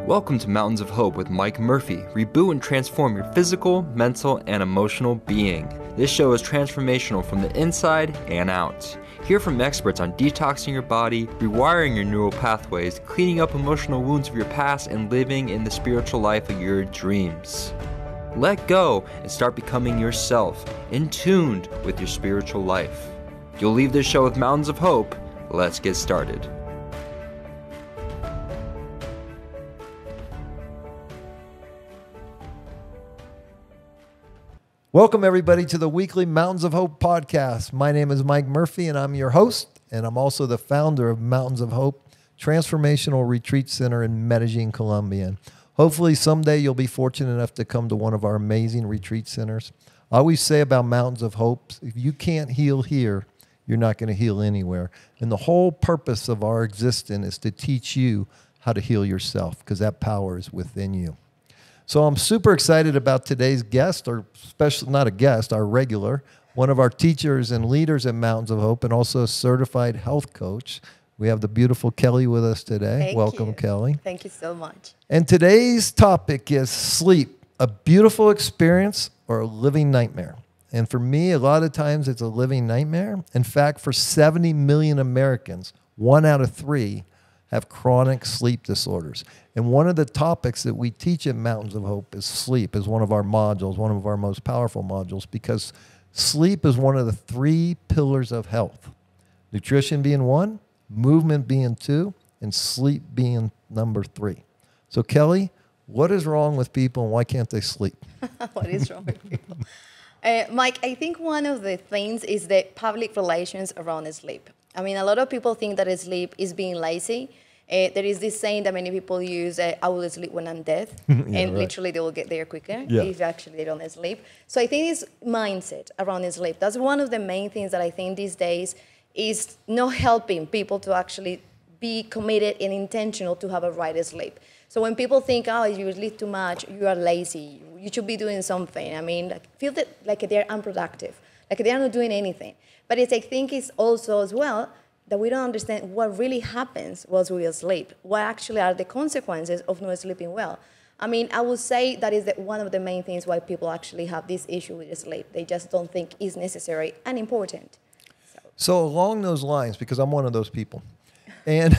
Welcome to Mountains of Hope with Mike Murphy. Reboot and transform your physical, mental, and emotional being. This show is transformational from the inside and out. Hear from experts on detoxing your body, rewiring your neural pathways, cleaning up emotional wounds of your past, and living in the spiritual life of your dreams. Let go and start becoming yourself, in tune with your spiritual life. You'll leave this show with Mountains of Hope. Let's get started. Welcome, everybody, to the weekly Mountains of Hope podcast. My name is Mike Murphy, and I'm your host, and I'm also the founder of Mountains of Hope Transformational Retreat Center in Medellin, Colombia. And hopefully, someday you'll be fortunate enough to come to one of our amazing retreat centers. I always say about Mountains of Hope, if you can't heal here, you're not going to heal anywhere. And the whole purpose of our existence is to teach you how to heal yourself, because that power is within you. So I'm super excited about today's guest, or special, not a guest, our regular, one of our teachers and leaders at Mountains of Hope, and also a certified health coach. We have the beautiful Kelly with us today. Welcome, Kelly. Thank you so much. And today's topic is sleep, a beautiful experience or a living nightmare. And for me, a lot of times it's a living nightmare. In fact, for 70 million Americans, 1 out of 3 have chronic sleep disorders. And one of the topics that we teach at Mountains of Hope is sleep, is one of our modules, one of our most powerful modules, because sleep is one of the 3 pillars of health. Nutrition being 1, movement being 2, and sleep being number 3. So Kelly, what is wrong with people and why can't they sleep? What is wrong with people? Mike, I think one of the things is the public relations around sleep. I mean, a lot of people think that sleep is being lazy. There is this saying that many people use, I will sleep when I'm dead. Literally they will get there quicker if actually they don't sleep. So I think this mindset around sleep, that's one of the main things that I think these days is not helping people to actually be committed and intentional to have a right sleep. So when people think, oh, you sleep too much, you are lazy, you should be doing something. I mean, feel that like they're unproductive, like they're not doing anything. But I think it's also as well that we don't understand what really happens whilst we sleep. What actually are the consequences of not sleeping well? I mean, I would say that is one of the main things why people actually have this issue with sleep. They just don't think it's necessary and important. So along those lines, because I'm one of those people, and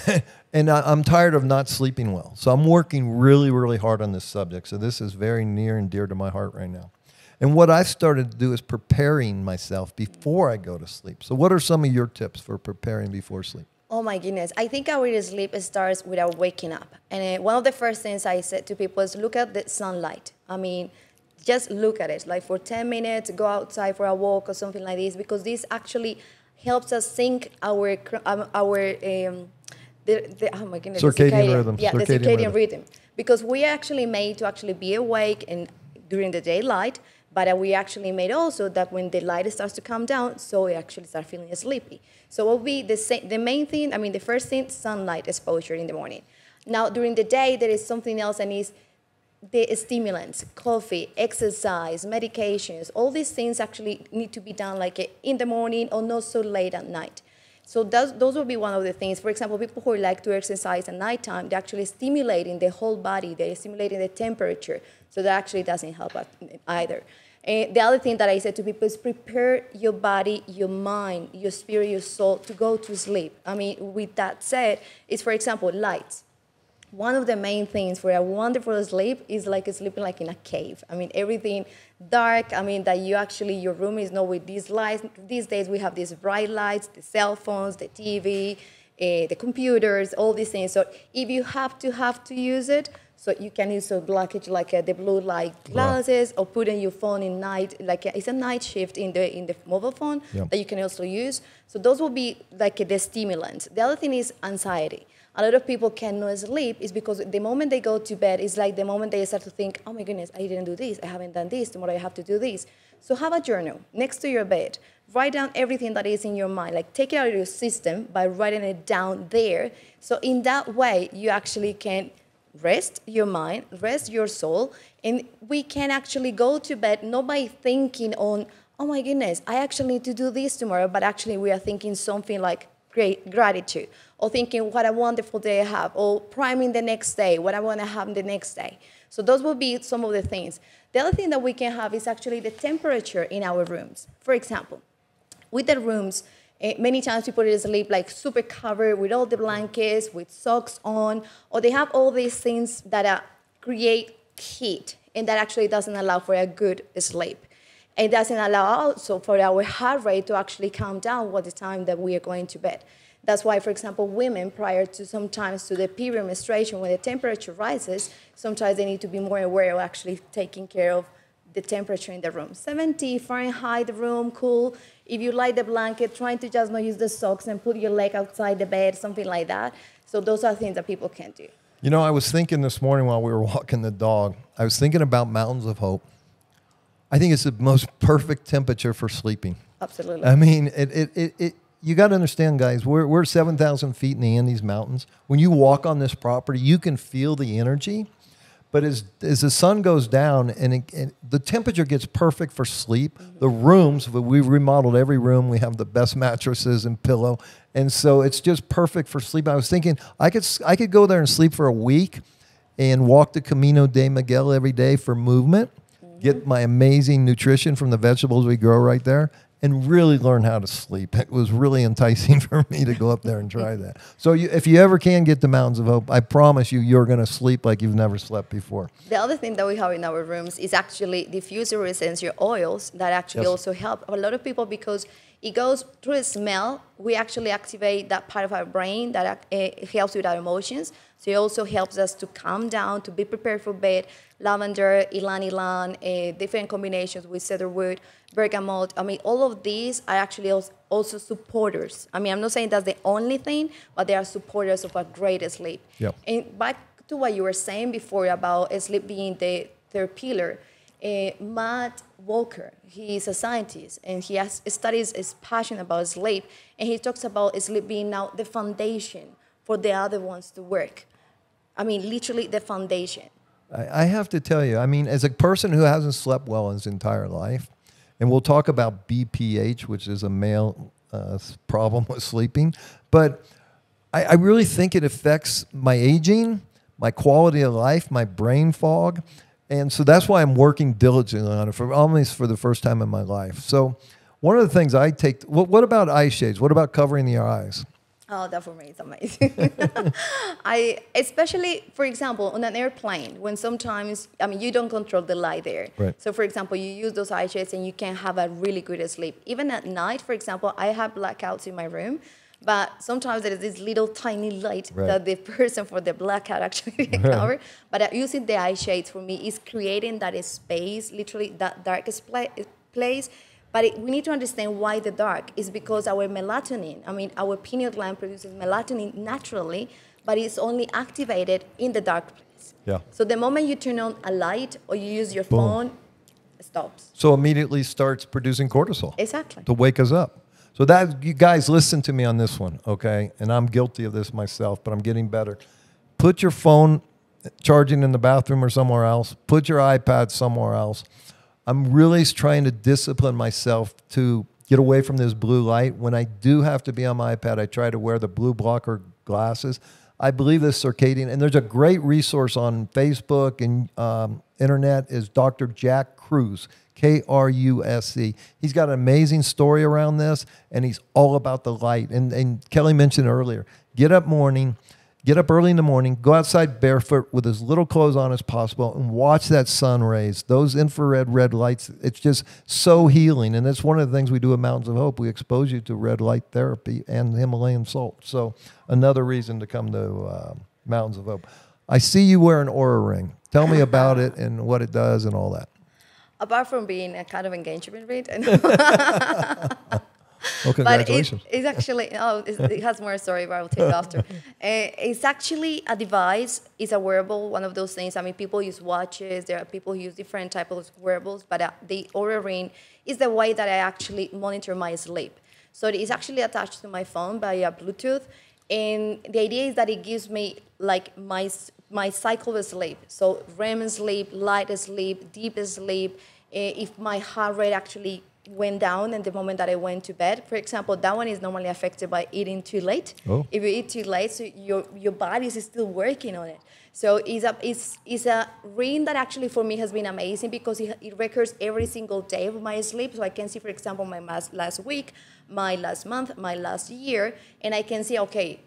I'm tired of not sleeping well. So I'm working really, really hard on this subject. So this is very near and dear to my heart right now. And what I've started to do is preparing myself before I go to sleep. So what are some of your tips for preparing before sleep? Oh my goodness. I think our sleep starts without waking up. And one of the first things I said to people is look at the sunlight. I mean, just look at it. Like for 10 minutes, go outside for a walk or something like this, because this actually helps us sync our circadian rhythm. Yeah, the circadian rhythm. Because we are actually made to actually be awake and during the daylight, but we actually made also that when the light starts to come down, so we actually start feeling sleepy. So what will be the main thing, I mean, the first thing, sunlight exposure in the morning. Now, during the day, there is something else, and is the stimulants, coffee, exercise, medications, all these things actually need to be done like in the morning or not so late at night. So those will be one of the things. For example, people who like to exercise at nighttime, they're actually stimulating the whole body. They're stimulating the temperature. So that actually doesn't help either. The other thing that I said to people is prepare your body, your mind, your spirit, your soul to go to sleep. I mean, with that said, is, for example, lights. One of the main things for a wonderful sleep is like sleeping like in a cave. I mean, everything dark. I mean, that you actually, your room is not with these lights. These days we have these bright lights, the cell phones, the TV, the computers, all these things. So if you have to use it, so you can use a blockage like the blue light glasses, or put in your phone in night, like it's a night shift in the mobile phone that you can also use. So those will be like the stimulants. The other thing is anxiety. A lot of people cannot sleep is because the moment they go to bed is like the moment they start to think, oh my goodness, I didn't do this, I haven't done this, tomorrow I have to do this. So have a journal next to your bed. Write down everything that is in your mind. Like take it out of your system by writing it down there. So in that way, you actually can rest your mind, rest your soul, and we can actually go to bed not by thinking on, oh my goodness, I actually need to do this tomorrow, but actually we are thinking something like great gratitude, or thinking what a wonderful day I have, or priming the next day, what I want to have the next day. So those will be some of the things. The other thing that we can have is actually the temperature in our rooms. For example, with the rooms, many times people sleep like super covered with all the blankets, with socks on, or they have all these things that create heat, and that actually doesn't allow for a good sleep. It doesn't allow also for our heart rate to actually calm down at the time that we are going to bed. That's why, for example, women prior to sometimes to the period menstruation, when the temperature rises, sometimes they need to be more aware of actually taking care of the temperature in the room. 70 Fahrenheit, the room, cool. If you light the blanket, trying to just not use the socks and put your leg outside the bed, something like that. So those are things that people can do. You know, I was thinking this morning while we were walking the dog, I was thinking about Mountains of Hope. I think it's the most perfect temperature for sleeping. Absolutely. I mean, you got to understand, guys, we're 7,000 feet in the Andes Mountains. When you walk on this property, you can feel the energy. But as the sun goes down and the temperature gets perfect for sleep, the rooms, we've remodeled every room. We have the best mattresses and pillow. And so it's just perfect for sleep. I was thinking I could go there and sleep for a week and walk the Camino de Miguel every day for movement, get my amazing nutrition from the vegetables we grow right there, and really learn how to sleep. It was really enticing for me to go up there and try that. So if you ever can get to Mountains of Hope, I promise you're going to sleep like you've never slept before. The other thing that we have in our rooms is actually diffuser essential oils that actually also help a lot of people because it goes through the smell. We actually activate that part of our brain that helps with our emotions. So it also helps us to calm down, to be prepared for bed. Lavender, ylang-ylang, different combinations with cedarwood, bergamot. I mean, all of these are actually also supporters. I mean, I'm not saying that's the only thing, but they are supporters of a great sleep. Yep. And back to what you were saying before about sleep being the third pillar, Matt Walker, he is a scientist, and he has studies, is passionate about sleep, and he talks about sleep being now the foundation for the other ones to work. I mean, literally the foundation. I have to tell you, I mean, as a person who hasn't slept well in his entire life, and we'll talk about BPH, which is a male problem with sleeping, but I really think it affects my aging, my quality of life, my brain fog, and so that's why I'm working diligently on it for the first time in my life. So one of the things I take, what about eye shades? What about covering your eyes? Oh, that for me is amazing. Especially, for example, on an airplane, when sometimes, I mean, you don't control the light there. Right. So, for example, you use those eye shades and you can have a really good sleep. Even at night, for example, I have blackouts in my room, but sometimes there is this little tiny light that the person for the blackout actually can cover. But using the eye shades for me is creating that space, literally that darkest place. But we need to understand why the dark is because our melatonin, I mean, our pineal gland produces melatonin naturally, but it's only activated in the dark place. Yeah. So the moment you turn on a light or you use your phone, it stops. So immediately starts producing cortisol. Exactly. To wake us up. So that, you guys listen to me on this one, okay? And I'm guilty of this myself, but I'm getting better. Put your phone charging in the bathroom or somewhere else. Put your iPad somewhere else. I'm really trying to discipline myself to get away from this blue light. When I do have to be on my iPad, I try to wear the blue blocker glasses. I believe this circadian, and there's a great resource on Facebook and internet is Dr. Jack Kruse, Kruse. He's got an amazing story around this, and he's all about the light. And Kelly mentioned earlier, get up early in the morning, go outside barefoot with as little clothes on as possible and watch that sun rays, those infrared red lights. It's just so healing. And that's one of the things we do at Mountains of Hope. We expose you to red light therapy and Himalayan salt. So another reason to come to Mountains of Hope. I see you wear an Aura ring. Tell me about it and what it does and all that. Apart from being a kind of engagement ring. Well, congratulations. But it's actually, it has more story, but I'll tell you after. It's actually a device. It's a wearable, one of those things. I mean, people use watches. There are people who use different types of wearables, but the Aura Ring is the way that I actually monitor my sleep. So it is actually attached to my phone via Bluetooth, and the idea is that it gives me like my cycle of sleep. So REM sleep, light sleep, deep sleep. If my heart rate actually went down and the moment that I went to bed. For example, that one is normally affected by eating too late. Oh. If you eat too late, so your body is still working on it. So it's a ring that actually for me has been amazing because it records every single day of my sleep. So I can see, for example, my last week, my last month, my last year, and I can see, okay,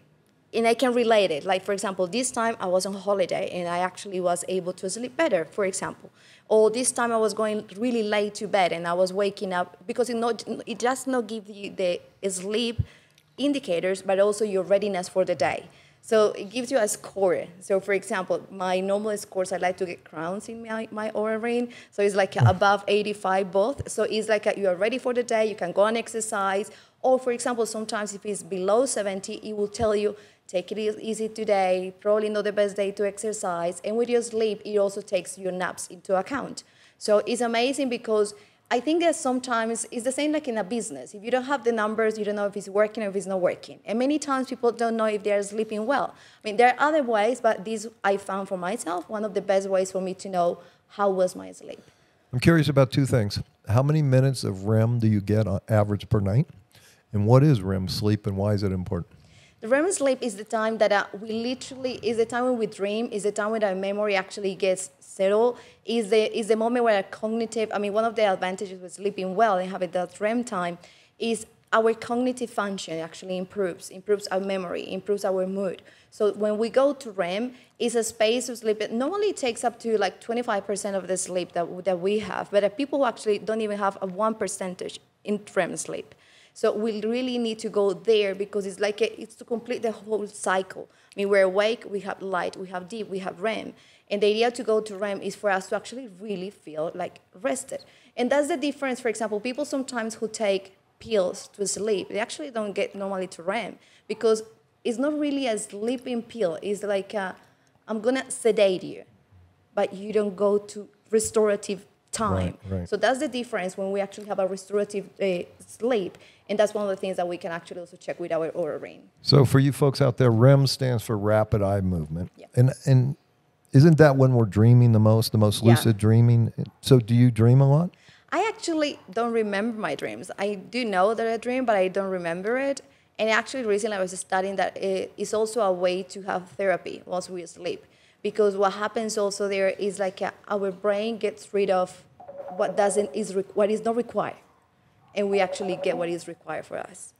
and I can relate it. Like, for example, this time I was on holiday and I actually was able to sleep better, for example. Or this time I was going really late to bed and I was waking up because it does not give you the sleep indicators, but also your readiness for the day. So it gives you a score. So for example, my normal scores, I like to get crowns in my Oura ring. So it's like above 85 both. So it's like you are ready for the day, you can go and exercise. Or for example, sometimes if it's below 70, it will tell you, take it easy today, probably not the best day to exercise. And with your sleep, it also takes your naps into account. So it's amazing because I think that sometimes it's the same like in a business. If you don't have the numbers, you don't know if it's working or if it's not working. And many times people don't know if they're sleeping well. I mean, there are other ways, but this I found for myself, one of the best ways for me to know how was my sleep. I'm curious about two things. How many minutes of REM do you get on average per night? And what is REM sleep and why is it important? The REM sleep is the time that is the time when we dream, is the time when our memory actually gets settled, is the moment where one of the advantages with sleeping well and having that REM time is our cognitive function actually improves our memory, improves our mood. So when we go to REM, it's a space of sleep. It normally takes up to like 25% of the sleep that we have, but there are people who actually don't even have a 1% in REM sleep. So we really need to go there because it's to complete the whole cycle. I mean, we're awake, we have light, we have deep, we have REM. And the idea to go to REM is for us to actually really feel like rested. And that's the difference. For example, people sometimes who take pills to sleep, they actually don't get normally to REM because it's not really a sleeping pill. It's like, I'm going to sedate you, but you don't go to restorative time. Right. So that's the difference when we actually have a restorative sleep. And that's one of the things that we can actually also check with our Oura ring. So for you folks out there, REM stands for rapid eye movement. Yeah. And isn't that when we're dreaming the most lucid dreaming? So do you dream a lot? I actually don't remember my dreams. I do know that I dream, but I don't remember it. And actually recently I was studying that it's also a way to have therapy whilst we sleep. Because what happens also there is like our brain gets rid of what is not required. And we actually get what is required for us.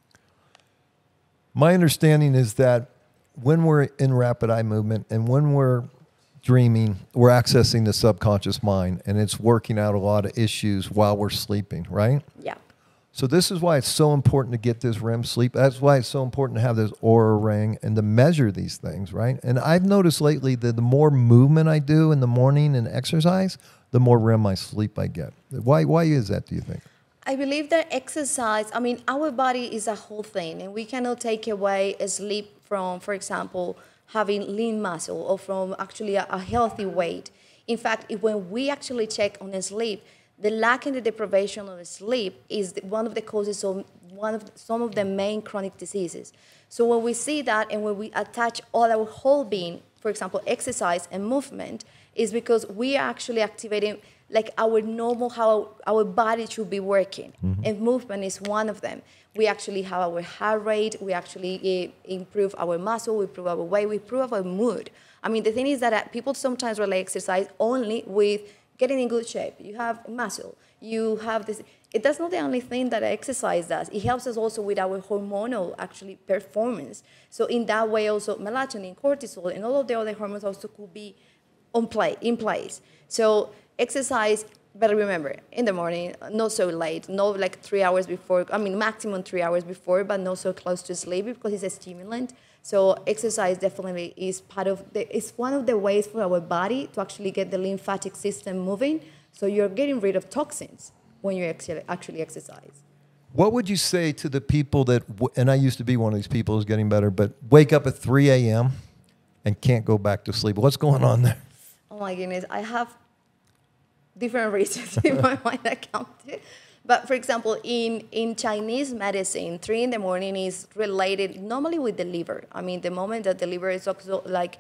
My understanding is that when we're in rapid eye movement and when we're dreaming, we're accessing the subconscious mind and it's working out a lot of issues while we're sleeping, right? Yeah. So this is why it's so important to get this REM sleep. That's why it's so important to have this Oura ring and to measure these things, right? And I've noticed lately that the more movement I do in the morning and exercise, the more REM sleep I get. Why is that, do you think? I believe that exercise, our body is a whole thing, and we cannot take away a sleep from, for example, having lean muscle or from actually a healthy weight. In fact, when we actually check on sleep, the lack and the deprivation of sleep is one of the causes of some of the main chronic diseases. So when we see that and when we attach all our whole being, for example, exercise and movement, is because we are actually activating like our normal, how our body should be working. Mm-hmm. And movement is one of them. We actually have our heart rate, we actually improve our muscle, we improve our weight, we improve our mood. The thing is that people sometimes relate exercise only with getting in good shape. You have muscle, you have this. That's not the only thing that exercise does. It helps us also with our hormonal actually performance. So in that way also melatonin, cortisol, and all of the other hormones also could be in place. So exercise, but remember, in the morning, not so late, not like 3 hours before, maximum 3 hours before, but not so close to sleep because it's a stimulant. So exercise definitely is it's one of the ways for our body to actually get the lymphatic system moving. So you're getting rid of toxins when you actually exercise. What would you say to the people that, and I used to be one of these people who's getting better, but wake up at 3 a.m. and can't go back to sleep? What's going on there? Oh my goodness, I have different reasons in my mind I counted. But for example, in Chinese medicine, 3 in the morning is related normally with the liver. The moment that the liver is also like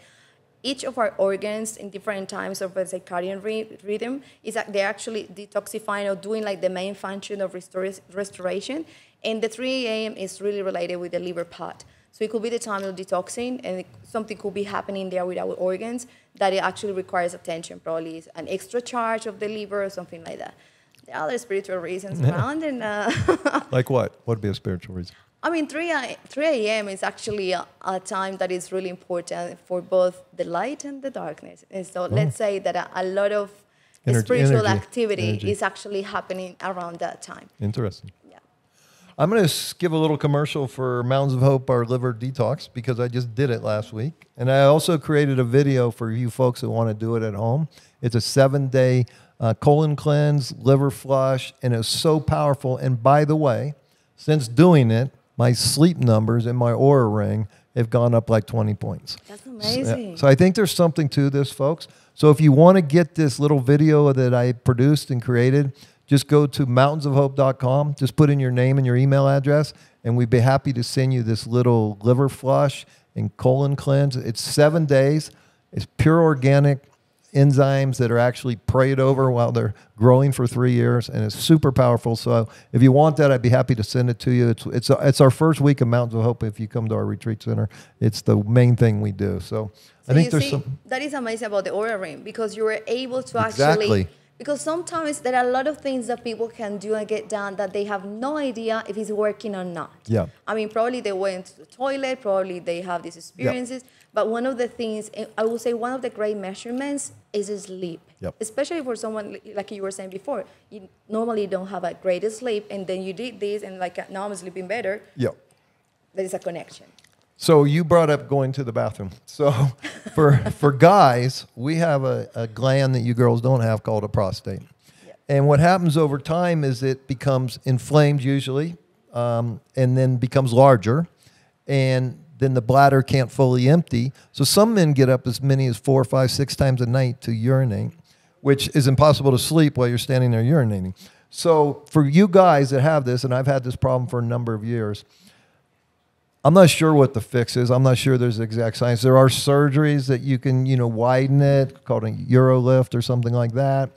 each of our organs in different times of a circadian rhythm is that they're actually detoxifying or doing like the main function of restoration. And the 3 a.m. is really related with the liver part. So it could be the time of detoxing, and something could be happening there with our organs that it actually requires attention, probably an extra charge of the liver or something like that. There are other spiritual reasons around. And Like what? What would be a spiritual reason? I mean, 3 a.m. is actually a time that is really important for both the light and the darkness. And so let's say that a lot of spiritual activity is actually happening around that time. Interesting. Yeah. I'm going to give a little commercial for Mountains of Hope, our liver detox, because I just did it last week. And I also created a video for you folks that want to do it at home. It's a 7-day colon cleanse, liver flush, and it's so powerful. And by the way, since doing it, my sleep numbers in my Oura ring have gone up like 20 points. That's amazing. So I think there's something to this, folks. So if you want to get this little video that I produced and created, just go to mountainsofhope.com. Just put in your name and your email address, and we'd be happy to send you this little liver flush and colon cleanse. It's 7 days. It's pure organic enzymes that are actually prayed over while they're growing for 3 years, and it's super powerful. So if you want that, I'd be happy to send it to you. It's our first week of Mountains of Hope. If you come to our retreat center, it's the main thing we do. So I think there's some. That is amazing about the Oura ring, because you were able to Exactly. actually. Because sometimes there are a lot of things that people can do and get done that they have no idea if it's working or not. Yeah. I mean, probably they went to the toilet, probably they have these experiences. But one of the things, I would say one of the great measurements is sleep. Yep. Especially for someone, like you were saying before, you normally don't have a great sleep, and then you did this, and like now I'm sleeping better. Yep. There is a connection. So you brought up going to the bathroom. So for guys, we have a gland that you girls don't have called a prostate. Yep. And what happens over time is it becomes inflamed usually, and then becomes larger. And then the bladder can't fully empty. So some men get up as many as 4, 5, 6 times a night to urinate, which is impossible to sleep while you're standing there urinating. So for you guys that have this, and I've had this problem for a number of years, I'm not sure what the fix is. I'm not sure there's exact science. There are surgeries that you can, widen it, called a Urolift or something like that.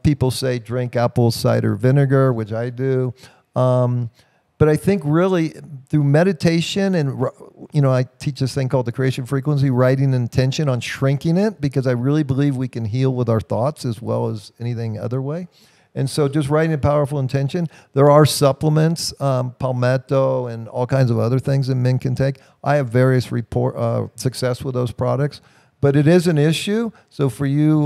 People say drink apple cider vinegar, which I do. But I think really through meditation and, I teach this thing called the creation frequency, writing intention on shrinking it, because I really believe we can heal with our thoughts as well as anything other way. And so just writing a powerful intention. There are supplements, Palmetto and all kinds of other things that men can take. I have various success with those products. But it is an issue. So for you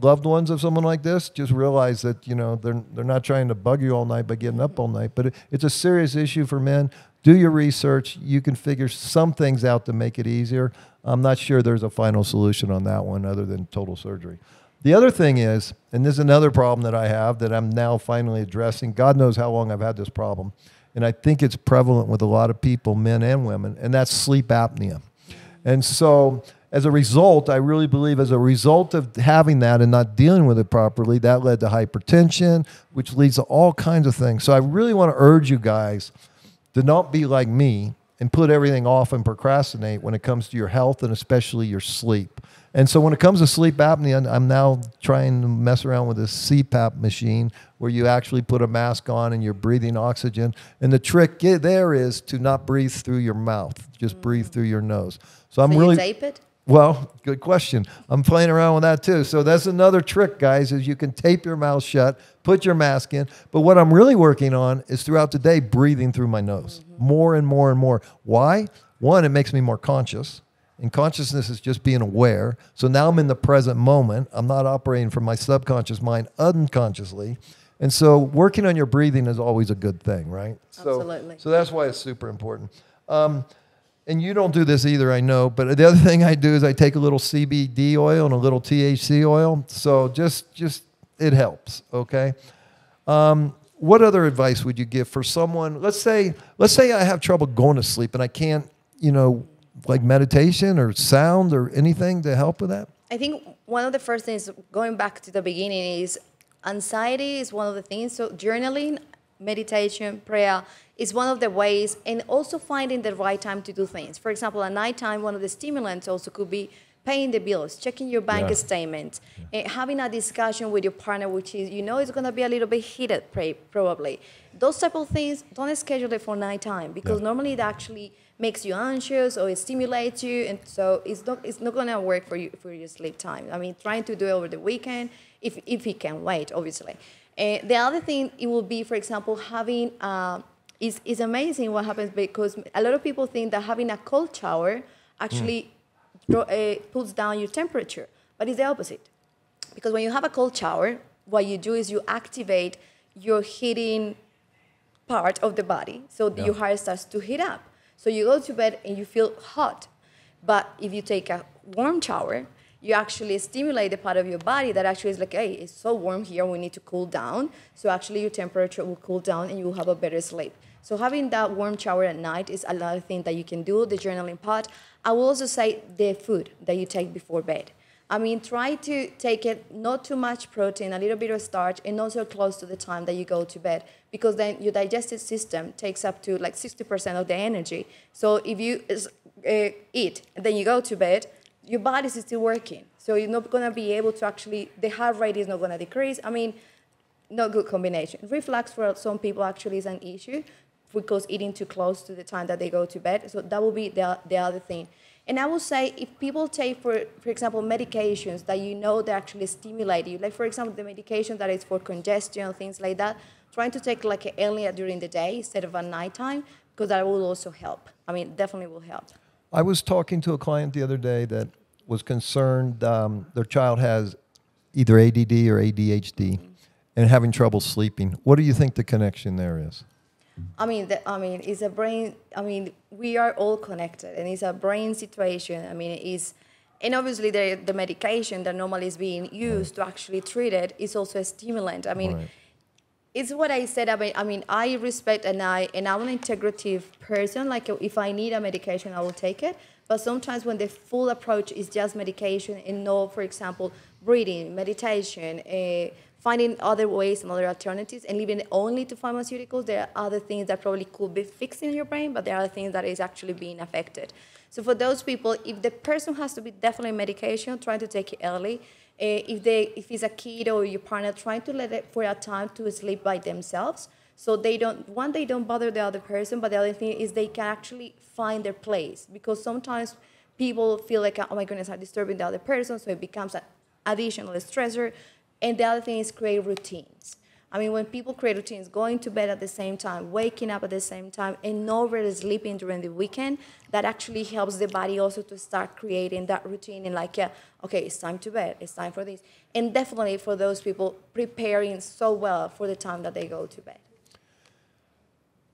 loved ones of someone like this, just realize that, they're not trying to bug you all night by getting up all night. But it's a serious issue for men. Do your research. You can figure some things out to make it easier. I'm not sure there's a final solution on that one other than total surgery. The other thing is, and this is another problem that I have that I'm now finally addressing. God knows how long I've had this problem. And I think it's prevalent with a lot of people, men and women, and that's sleep apnea. And so as a result, I really believe as a result of having that and not dealing with it properly, that led to hypertension, which leads to all kinds of things. So I really want to urge you guys to not be like me and put everything off and procrastinate when it comes to your health and especially your sleep. And so when it comes to sleep apnea, I'm now trying to mess around with this CPAP machine where you actually put a mask on and you're breathing oxygen. And the trick there is to not breathe through your mouth, just breathe through your nose. So I'm really... you tape it? Well, good question. I'm playing around with that too. So that's another trick, guys, is you can tape your mouth shut, put your mask in. But what I'm really working on is throughout the day, breathing through my nose more and more and more. Why? One, it makes me more conscious. And consciousness is just being aware. So now I'm in the present moment. I'm not operating from my subconscious mind unconsciously. And so working on your breathing is always a good thing, right? Absolutely. So that's why it's super important. And you don't do this either, I know. But the other thing I do is I take a little CBD oil and a little THC oil. So just it helps, okay? What other advice would you give for someone? Let's say I have trouble going to sleep and I can't, like meditation or sound or anything to help with that? I think one of the first things, going back to the beginning, is anxiety is one of the things. So journaling, meditation, prayer is one of the ways, and also finding the right time to do things. For example, at nighttime, one of the stimulants also could be paying the bills, checking your bank Yeah. statement, and having a discussion with your partner, which is, it's going to be a little bit heated, probably. Those type of things, don't schedule it for nighttime, because normally it actually makes you anxious or it stimulates you, and so it's not going to work for your sleep time. I mean, trying to do it over the weekend, if it can wait, obviously. The other thing, it will be, for example, having, it's amazing what happens, because a lot of people think that having a cold shower actually pulls down your temperature, but it's the opposite. Because when you have a cold shower, what you do is you activate your heating part of the body, so your heart starts to heat up. So you go to bed and you feel hot. But if you take a warm shower, you actually stimulate the part of your body that actually is like, hey, it's so warm here, we need to cool down. So actually your temperature will cool down and you will have a better sleep. So having that warm shower at night is another thing that you can do, the journaling part. I will also say the food that you take before bed. I mean, try to take it not too much protein, a little bit of starch, and also close to the time that you go to bed, because then your digestive system takes up to like 60% of the energy. So if you eat and then you go to bed, your body is still working. So you're not going to be able to actually, the heart rate is not going to decrease. I mean, not good combination. Reflux for some people actually is an issue, because eating too close to the time that they go to bed. So that will be the other thing. And I will say, if people take, for example, medications that they actually stimulate you, like, for example, the medication that is for congestion, things like that, trying to take like earlier during the day instead of at nighttime, because that will also help. I mean, definitely will help. I was talking to a client the other day that was concerned their child has either ADD or ADHD and having trouble sleeping. What do you think the connection there is? I mean, it's a brain. I mean, we are all connected, and it's a brain situation. I mean, and obviously the medication that normally is being used to actually treat it is also a stimulant. I mean, it's what I said. I mean, I respect and I'm an integrative person. Like, if I need a medication, I will take it. But sometimes when the full approach is just medication and no, for example, breathing, meditation, finding other ways and other alternatives, and leaving it only to pharmaceuticals, there are other things that probably could be fixing your brain, but there are other things that is actually being affected. So for those people, if the person has to be definitely medication, try to take it early. If it's a kid or your partner, trying to let it for a time to sleep by themselves, so they don't bother the other person, but the other thing is they can actually find their place, because sometimes people feel like, oh my goodness, I'm disturbing the other person, so it becomes an additional stressor. And the other thing is create routines. I mean, when people create routines, going to bed at the same time, waking up at the same time, and not really sleeping during the weekend, that actually helps the body also to start creating that routine and like, okay, it's time to bed, it's time for this. And definitely for those people, preparing so well for the time that they go to bed.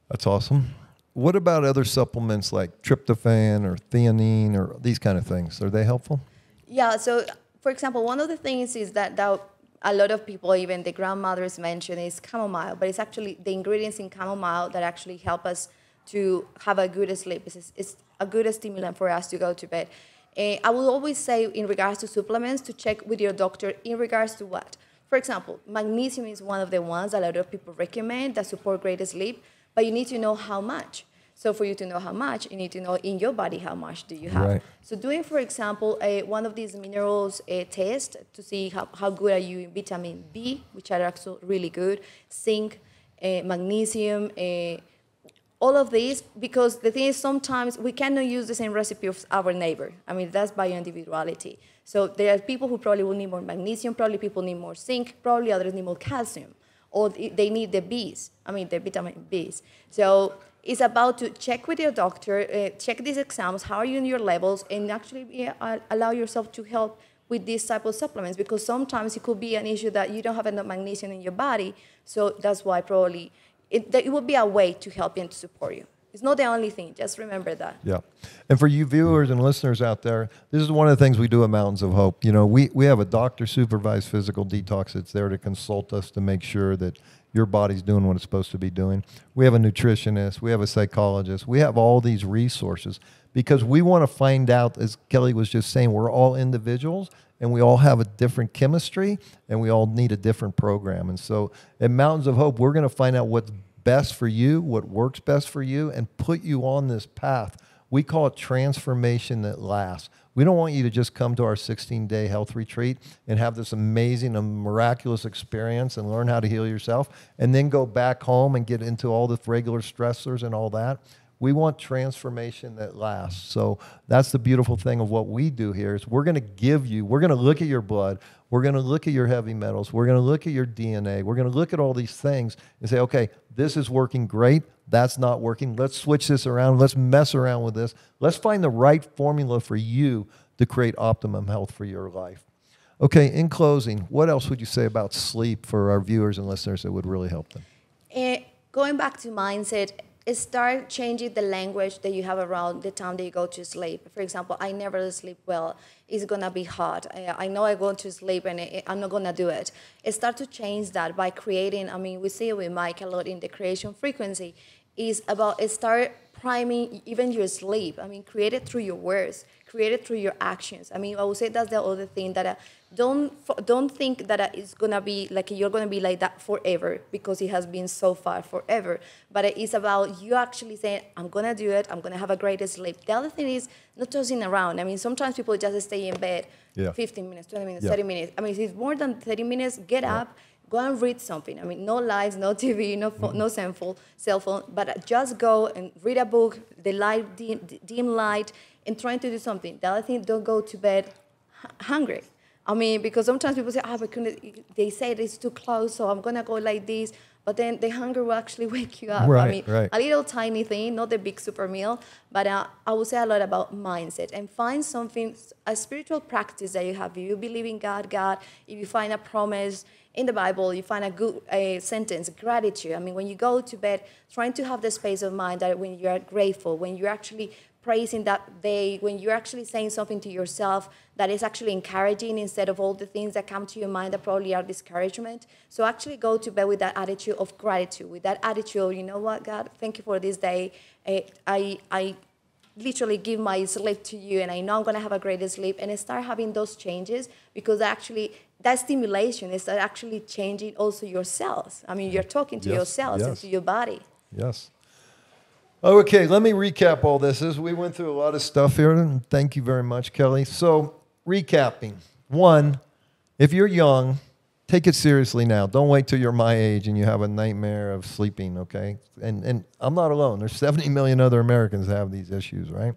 That's awesome. What about other supplements like tryptophan or theanine or these kind of things? Are they helpful? Yeah, so for example, one of the things is that a lot of people, even the grandmothers mention, is chamomile, but it's actually the ingredients in chamomile that actually help us to have a good sleep. It's a good stimulant for us to go to bed. I will always say, in regards to supplements, to check with your doctor in regards to what. For example, magnesium is one of the ones a lot of people recommend that support great sleep, but you need to know how much. So for you to know how much, you need to know in your body how much do you have. Right. So doing, for example, one of these minerals test to see how good are you in vitamin B, which are also really good, zinc, magnesium, all of these, because the thing is sometimes we cannot use the same recipe of our neighbor. I mean, that's by individuality. So there are people who probably will need more magnesium, probably people need more zinc, probably others need more calcium, or they need the Bs, the vitamin Bs. So it's about to check with your doctor, check these exams, how are you in your levels, and actually allow yourself to help with these type of supplements, because sometimes it could be an issue that you don't have enough magnesium in your body, so that's why probably it would be a way to help you and to support you. It's not the only thing, just remember that. Yeah. And for you viewers and listeners out there, this is one of the things we do at Mountains of Hope. You know, we have a doctor-supervised physical detox that's there to consult us to make sure that your body's doing what it's supposed to be doing. We have a nutritionist. We have a psychologist. We have all these resources because we want to find out, as Kelly was just saying, we're all individuals and we all have a different chemistry and we all need a different program. And so at Mountains of Hope, we're going to find out what's best for you, what works best for you, and put you on this path. We call it transformation that lasts. We don't want you to just come to our 16-day health retreat and have this amazing and miraculous experience and learn how to heal yourself and then go back home and get into all the regular stressors and all that. We want transformation that lasts. So that's the beautiful thing of what we do here is we're going to look at your blood, we're going to look at your heavy metals, we're going to look at your DNA, we're going to look at all these things and say, okay, this is working great, that's not working, let's switch this around, let's mess around with this, let's find the right formula for you to create optimum health for your life. Okay, in closing, what else would you say about sleep for our viewers and listeners that would really help them? Going back to mindset, start changing the language that you have around the time that you go to sleep. For example, I never sleep well. It's going to be hard. I know I go to sleep and I'm not going to do it. Start to change that by creating, we see it with Mike a lot in the creation frequency, is about start priming even your sleep. Create it through your words, create it through your actions. I would say that's the other thing that don't think that it's gonna be like you're gonna be like that forever because it has been so far forever. But it's about you actually saying, I'm gonna do it. I'm gonna have a great sleep. The other thing is not tossing around. Sometimes people just stay in bed 15 minutes, 20 minutes, 30 minutes. If it's more than 30 minutes, get up. Go and read something. No lights, no TV, no phone, no cell phone, but just go and read a book, the light, dim light, and trying to do something. The other thing, don't go to bed hungry. Because sometimes people say, they say it's too close, so I'm going to go like this. But then the hunger will actually wake you up. Right. A little tiny thing, not the big super meal. But I would say a lot about mindset. And find something, a spiritual practice that you have. If you believe in God, if you find a promise in the Bible, you find a good sentence, gratitude. When you go to bed, trying to have the space of mind that when you are grateful, when you're actually praising that day, when you're actually saying something to yourself that is actually encouraging instead of all the things that come to your mind that probably are discouragement. So actually go to bed with that attitude of gratitude, with that attitude, you know what, God, thank you for this day. I literally give my sleep to you and I know I'm going to have a great sleep, and start having those changes because actually that stimulation is actually changing also your cells. You're talking to your cells and to your body. Yes. Okay, let me recap all this. We went through a lot of stuff here, and thank you very much, Kelly. So, recapping. 1, if you're young, take it seriously now. Don't wait till you're my age and you have a nightmare of sleeping, okay? And I'm not alone. There's 70 million other Americans that have these issues, right?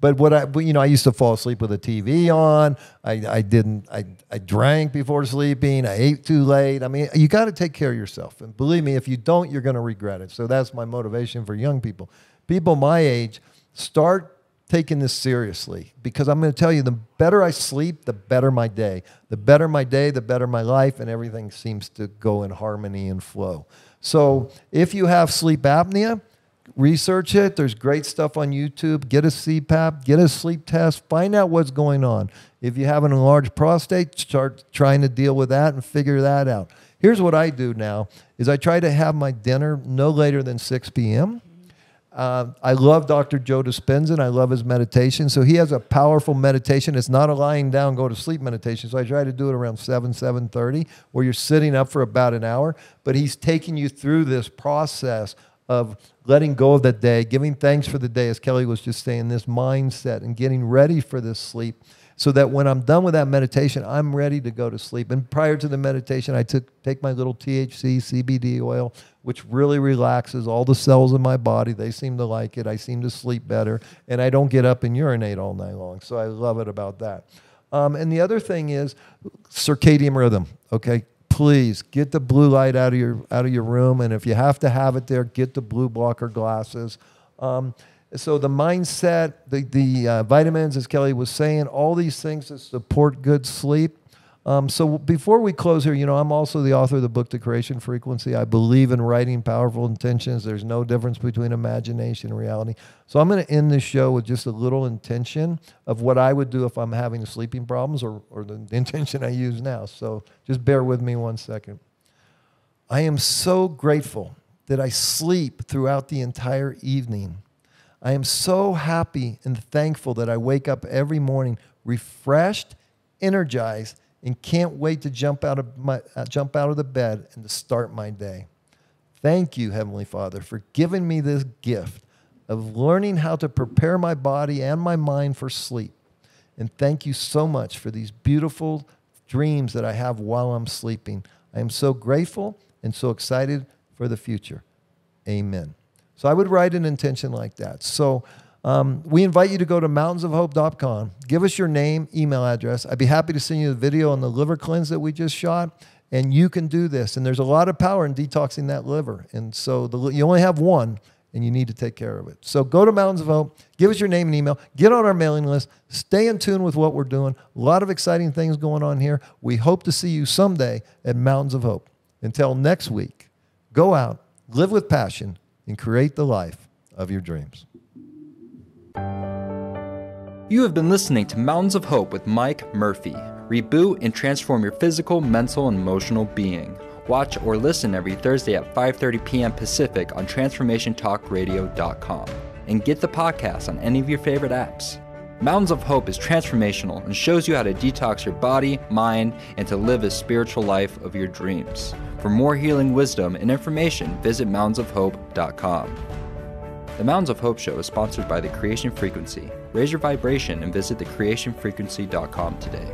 But I used to fall asleep with the TV on. I drank before sleeping. I ate too late. You got to take care of yourself. And believe me, if you don't, you're going to regret it. So that's my motivation for young people. People my age, start taking this seriously, because I'm going to tell you, the better I sleep, the better my day. The better my day, the better my life, and everything seems to go in harmony and flow. So if you have sleep apnea, research it. There's great stuff on YouTube. Get a CPAP, get a sleep test, find out what's going on. If you have an enlarged prostate, start trying to deal with that and figure that out. Here's what I do now, is I try to have my dinner no later than 6 p.m. I love Dr. Joe Dispenza. I love his meditation. So he has a powerful meditation. It's not a lying down, go to sleep meditation. So I try to do it around 7:30, where you're sitting up for about an hour. But he's taking you through this process of letting go of the day, giving thanks for the day, as Kelly was just saying, this mindset and getting ready for this sleep, so that when I'm done with that meditation, I'm ready to go to sleep. And prior to the meditation, I take my little THC, CBD oil, which really relaxes all the cells in my body. They seem to like it. I seem to sleep better. And I don't get up and urinate all night long. So I love it about that. And the other thing is circadian rhythm, okay? Please get the blue light out of your room. And if you have to have it there, get the blue blocker glasses. So the mindset, the vitamins, as Kelly was saying, all these things that support good sleep. So before we close here, I'm also the author of the book, The Creation Frequency. I believe in writing powerful intentions. There's no difference between imagination and reality. So I'm going to end this show with just a little intention of what I would do if I'm having sleeping problems, or the intention I use now. So just bear with me 1 second. I am so grateful that I sleep throughout the entire evening. I am so happy and thankful that I wake up every morning refreshed, energized, and can't wait to jump out of the bed and to start my day. Thank you, Heavenly Father, for giving me this gift of learning how to prepare my body and my mind for sleep. And thank you so much for these beautiful dreams that I have while I'm sleeping. I am so grateful and so excited for the future. Amen. So I would write an intention like that. So we invite you to go to mountainsofhope.com. Give us your name, email address. I'd be happy to send you the video on the liver cleanse that we just shot. And you can do this. And there's a lot of power in detoxing that liver. And so you only have one, and you need to take care of it. So go to Mountains of Hope. Give us your name and email. Get on our mailing list. Stay in tune with what we're doing. A lot of exciting things going on here. We hope to see you someday at Mountains of Hope. Until next week, go out, live with passion, and create the life of your dreams. You have been listening to Mountains of Hope with Mike Murphy. Reboot and transform your physical, mental, and emotional being. Watch or listen every Thursday at 5:30 p.m. Pacific on TransformationTalkRadio.com. And get the podcast on any of your favorite apps. Mountains of Hope is transformational and shows you how to detox your body, mind, and to live a spiritual life of your dreams. For more healing wisdom and information, visit mountainsofhope.com. The Mountains of Hope Show is sponsored by The Creation Frequency. Raise your vibration and visit thecreationfrequency.com today.